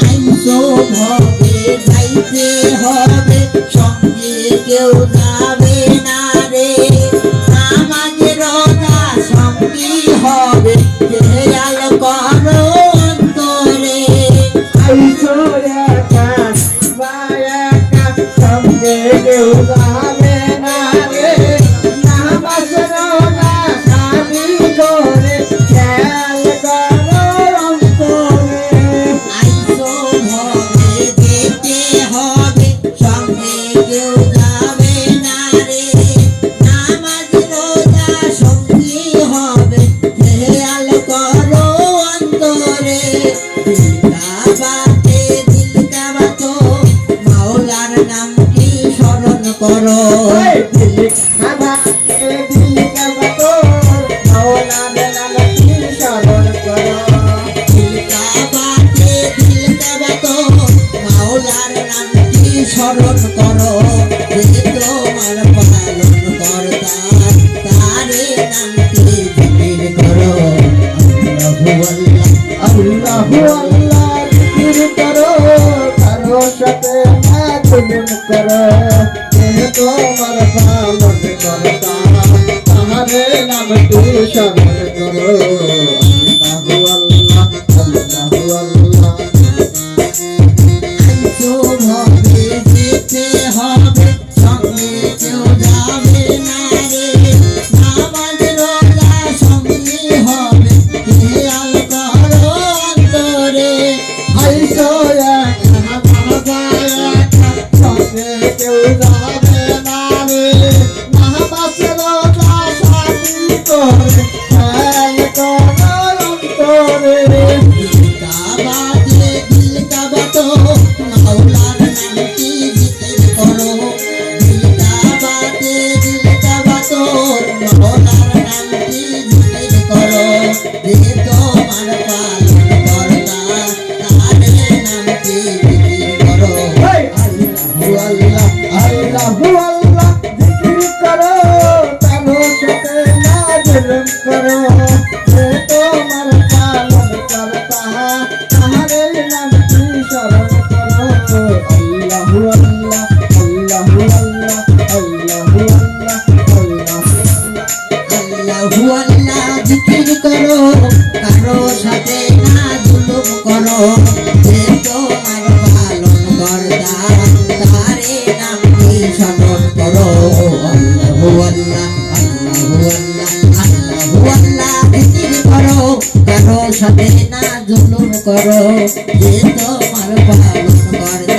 আইসো ভবে যাইতে হবে, সঙ্গে কেউ যাবে না রে। আমাকে রোজা সঙ্গী হবে, খেয়াল করো অন্তরে। আইসো একা বা একা, সঙ্গে কেউ যাবে না রে। নামাজ রোজা সারি করে, খেয়াল করো অন্তরে। আইসো ভবে যেতে হবে, সঙ্গে কেউ যাবে না রে। নামাজ রোজা সঙ্গী হবে, খেয়াল করো অন্তরে। দিল কাবাতো মাওলার নামটি স্মরণ করো। দিল কাবাতো মাওলার নামটি স্মরণ করো। দিল কাবাতো মাওলার নামটি স্মরণ করো। যে তোমার পালন কর্তা, তারে নামটি জিকির করো। আল্লাহু আল্লাহ জিকির করো, কারো সাথে না জুলুম করো। যে তোমার পালন কর্তা, তাহারে নামটি স্মরণ করো। আল্লাহু আল্লাহ আল্লাহু আল্লাহ। আইসো ভবে যেতে হবে, সঙ্গে কেউ যাবে না রে। নামাজ রোজা সঙ্গী হবে, খেয়াল করো অন্তরে। আইসো একা বাবা একা, সঙ্গে কেউ যাবে না রে। নামাজ রোজা সারি করে, খেয়াল করো অন্তরে। দিল কাবাতো মাওলার নামটি জিকির করো। দিল কাবাতো মাওলার নামটি জিকির করো। যে তোমার পালন কর্তা, তারে নামটি জিকির করো। আল্লাহু আল্লাহ আল্লাহু আল্লাহ জিকির করো, কারো সাথে না জুলুম করো। যে তোমার পালন কর্তা, তাহারে নামটি স্মরণ করো। আল্লাহু আল্লাহ আল্লাহু আল্লাহ আল্লাহু আল্লাহ আল্লাহু আল্লাহ জিকির করো, কারো সাথে না জুলুম করো। যে তোমার পালন কর্তা, তারে নামটি স্মরণ করো। আল্লাহু আল্লাহ আল্লাহু আল্লাহ আল্লাহু আল্লাহ জিকির করো, কারো সাথে না জুলুম করো। যে তোমার পালন কর্তা,